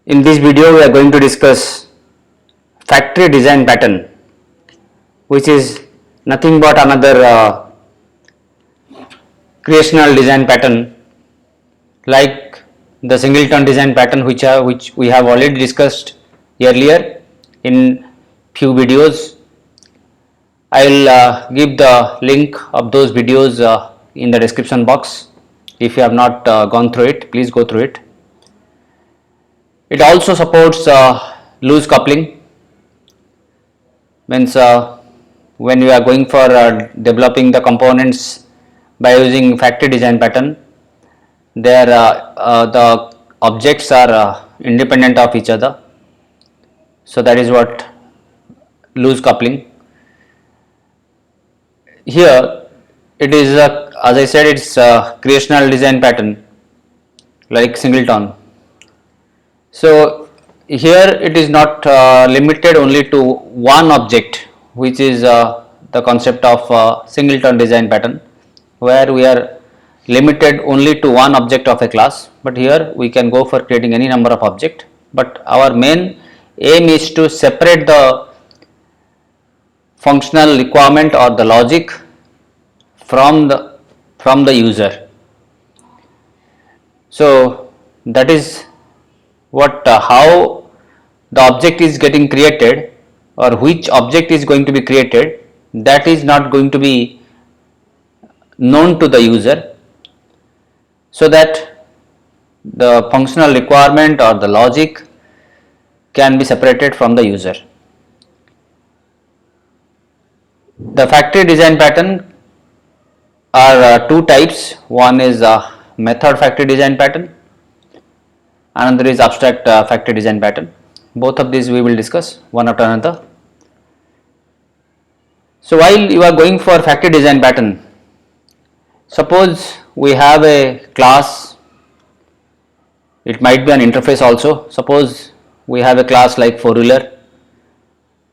In this video we are going to discuss factory design pattern, which is nothing but another creational design pattern like the singleton design pattern, which we have already discussed earlier in few videos. I will give the link of those videos in the description box. If you have not gone through it, please go through it. It also supports loose coupling, means when you are going for developing the components by using factory design pattern, the objects are independent of each other. So that is what loose coupling. Here it is as I said, it's a creational design pattern like singleton. So here it is not limited only to one object, which is the concept of singleton design pattern, where we are limited only to one object of a class, but here we can go for creating any number of objects. But our main aim is to separate the functional requirement or the logic from the user. So that is what how the object is getting created, or which object is going to be created, that is not going to be known to the user, so that the functional requirement or the logic can be separated from the user. The factory design pattern are two types. One is method factory design pattern, another is abstract factory design pattern. Both of these we will discuss one after another. So while you are going for factory design pattern, suppose we have a class, it might be an interface also. Suppose we have a class like four-wheeler.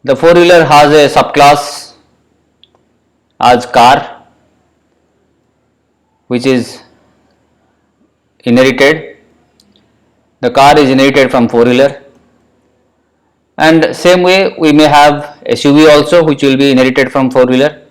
The four-wheeler has a subclass as car, which is inherited. The car is inherited from four-wheeler, and same way we may have SUV also, which will be inherited from four-wheeler,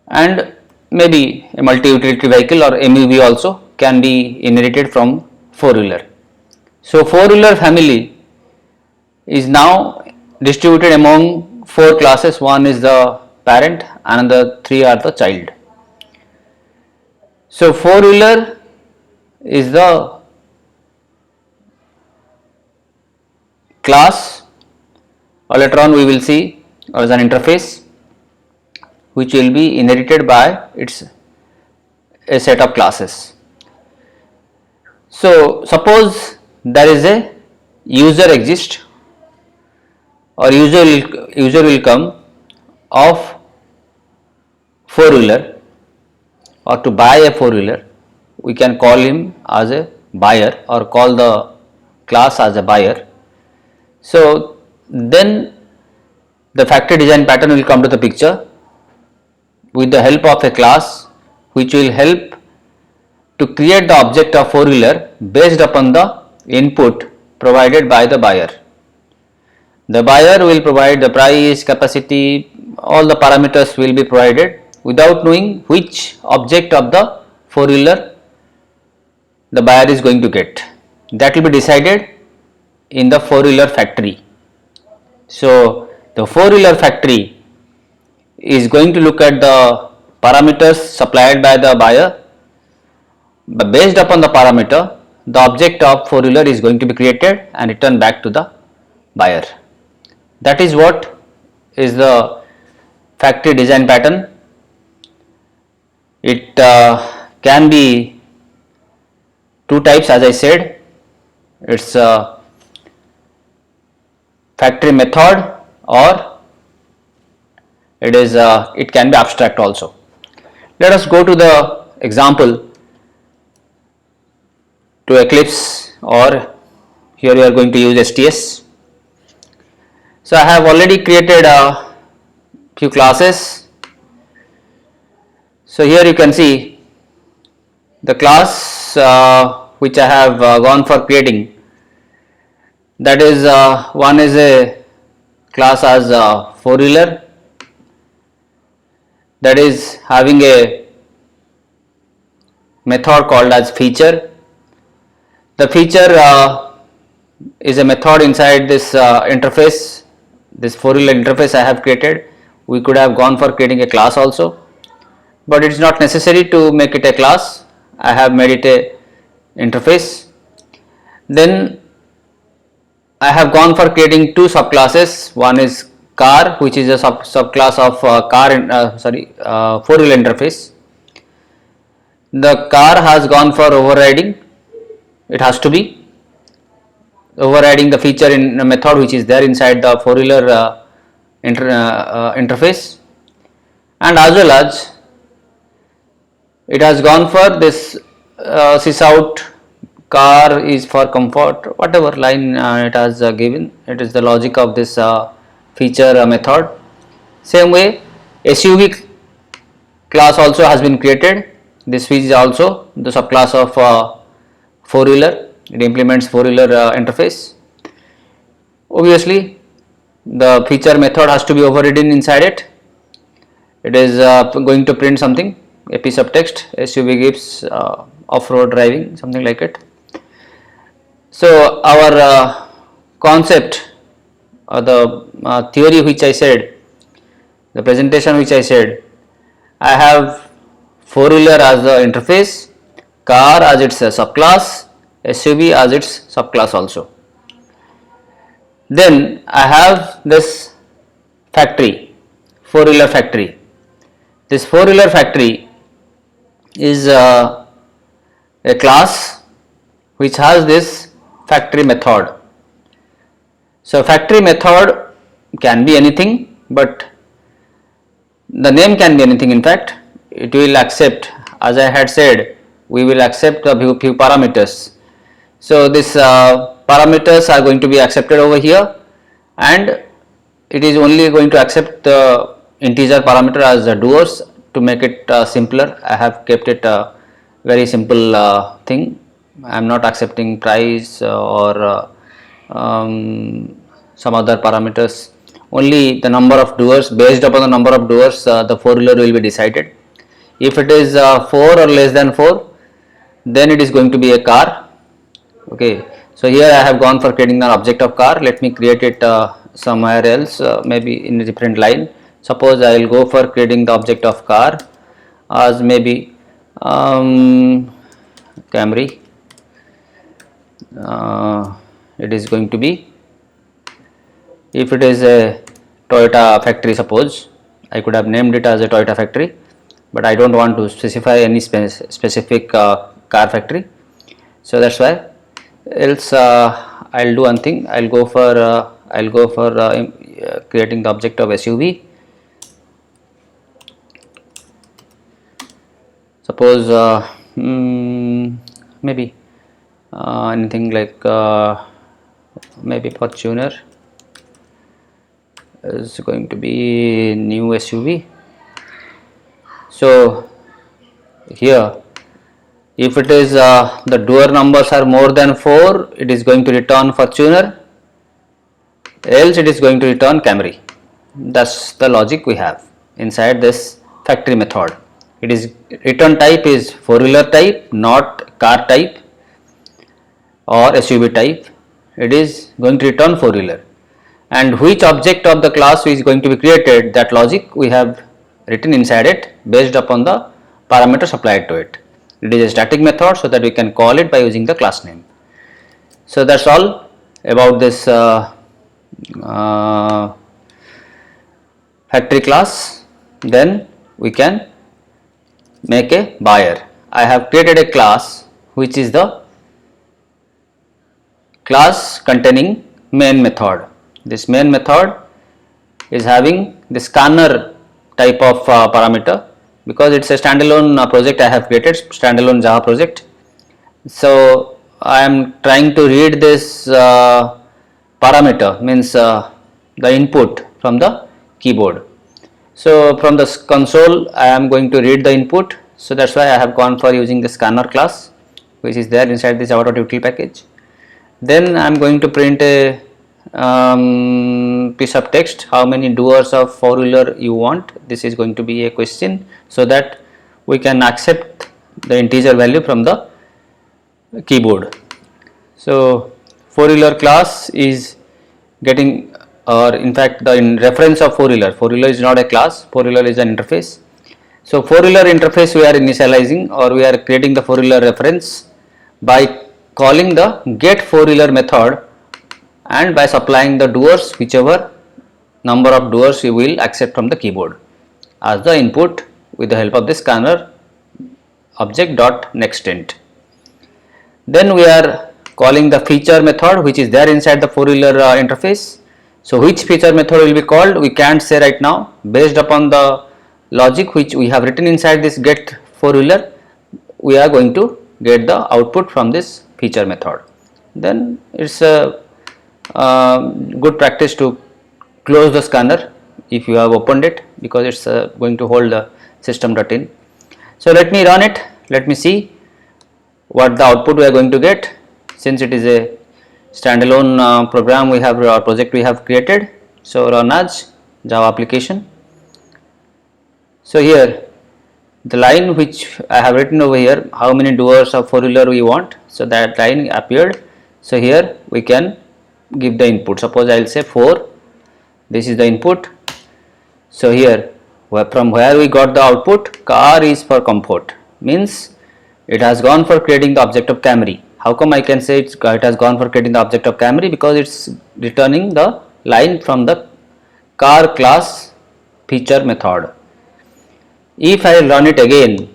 and maybe a multi-utility vehicle or MUV also can be inherited from four-wheeler. So four-wheeler family is now distributed among four classes. One is the parent, another three are the child. So four-wheeler is the class, or later on we will see as an interface, which will be inherited by its a set of classes. So suppose there is a user exists, or user will come of four-wheeler, or to buy a four-wheeler, we can call him as a buyer or call the class as a buyer. So then the factory design pattern will come to the picture with the help of a class, which will help to create the object of four-wheeler based upon the input provided by the buyer. The buyer will provide the price, capacity, all the parameters will be provided without knowing which object of the four-wheeler the buyer is going to get. That will be decided in the four-wheeler factory. So the four-wheeler factory is going to look at the parameters supplied by the buyer, but based upon the parameter, the object of four-wheeler is going to be created and returned back to the buyer. That is what is the factory design pattern. It can be two types, as I said. It's a factory method, or it can be abstract also. Let us go to the example to Eclipse, or here we are going to use STS. So I have already created a few classes. So here you can see the class class which I have gone for creating, that is one is a class as four wheeler, that is having a method called as feature. The feature is a method inside this interface, this four wheeler interface I have created. We could have gone for creating a class also, but it is not necessary to make it a class. I have made it a interface. Then I have gone for creating two subclasses. One is car, which is a subclass of four wheeler interface. The car has gone for overriding. It has to be overriding the feature in a method which is there inside the four wheeler interface, and as well as it has gone for this sys out car is for comfort, whatever line it has given. It is the logic of this feature method. Same way SUV class also has been created. This is also the subclass of four wheeler. It implements four wheeler interface. Obviously the feature method has to be overridden inside it. It is going to print something, a piece of text. SUV gives off-road driving, something like it. So our concept or the theory which I said, the presentation which I said, I have four wheeler as the interface, car as its subclass, SUV as its subclass also. Then I have this factory, four wheeler factory. This four wheeler factory is a class which has this factory method. So factory method can be anything, but the name can be anything. In fact, it will accept, as I had said, we will accept a few parameters. So this parameters are going to be accepted over here, and it is only going to accept the integer parameter as doers. To make it simpler, I have kept it a very simple thing. I am not accepting price or some other parameters. Only the number of doers, based upon the number of doers the four wheeler will be decided. If it is 4 or less than 4, then it is going to be a car. Okay, so here I have gone for creating an object of car. Let me create it somewhere else, maybe in a different line. Suppose I will go for creating the object of car as maybe Camry. It is going to be, if it is a Toyota factory, suppose I could have named it as a Toyota factory, but I don't want to specify any specific car factory. So that's why. Else I'll do one thing. I'll go for creating the object of SUV. Suppose maybe anything like maybe Fortuner is going to be new SUV. So here, if it is the doer numbers are more than 4, it is going to return Fortuner, else it is going to return Camry. That's the logic we have inside this factory method. It is return type is four wheeler type, not car type or SUV type. It is going to return four wheeler, and which object of the class is going to be created, that logic we have written inside it based upon the parameters applied to it. It is a static method, so that we can call it by using the class name. So that's all about this factory class. Then we can make a buyer. I have created a class which is the class containing main method. This main method is having the scanner type of parameter, because it's a standalone project I have created, standalone Java project. So I am trying to read this parameter, means the input from the keyboard. So from the console I am going to read the input, so that's why I have gone for using the scanner class which is there inside this java.util package. Then I am going to print a piece of text, how many doers of four-wheeler you want. This is going to be a question, so that we can accept the integer value from the keyboard. So four-wheeler class is getting, or in fact the reference of four-wheeler is not a class, four-wheeler is an interface. So four-wheeler interface we are initializing, or we are creating the four-wheeler reference by calling the get four-wheeler method and by supplying the doers, whichever number of doers you will accept from the keyboard as the input with the help of the scanner object dot nextInt. Then we are calling the feature method, which is there inside the four-wheeler interface. So which feature method will be called, we can't say right now. Based upon the logic which we have written inside this get four-wheeler, we are going to get the output from this feature method. Then it's a good practice to close the scanner if you have opened it, because it's going to hold the system.in. So let me run it, let me see what the output we are going to get. Since it is a standalone program we have, or project we have created, so run as Java application. So here the line which I have written over here, how many doers of four-wheeler we want, so that line appeared. So here we can give the input. Suppose I will say 4, this is the input. So here from where we got the output, car is for comfort, means it has gone for creating the object of Camry. How come I can say it has gone for creating the object of Camry? Because it's returning the line from the car class feature method. If I run it again,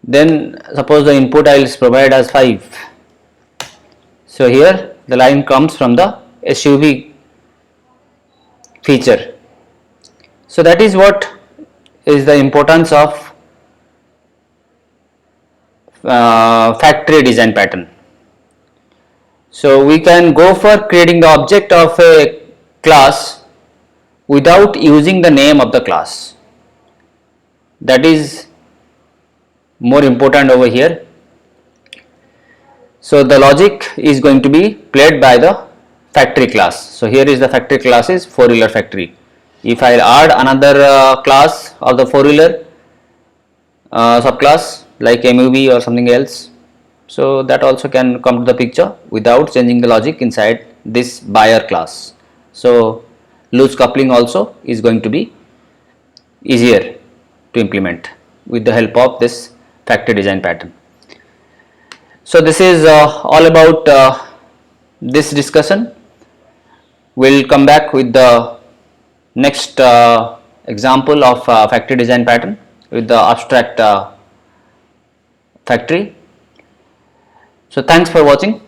then suppose the input I will provide as 5. So here the line comes from the SUV feature. So that is what is the importance of factory design pattern. So we can go for creating the object of a class without using the name of the class. That is more important over here. So the logic is going to be played by the factory class. So here is the factory class is four-wheeler factory. If I add another class of the four-wheeler subclass like MUV or something else, so that also can come to the picture without changing the logic inside this buyer class. So loose coupling also is going to be easier to implement with the help of this factory design pattern. So this is all about this discussion. We'll come back with the next example of factory design pattern with the abstract factory. So thanks for watching.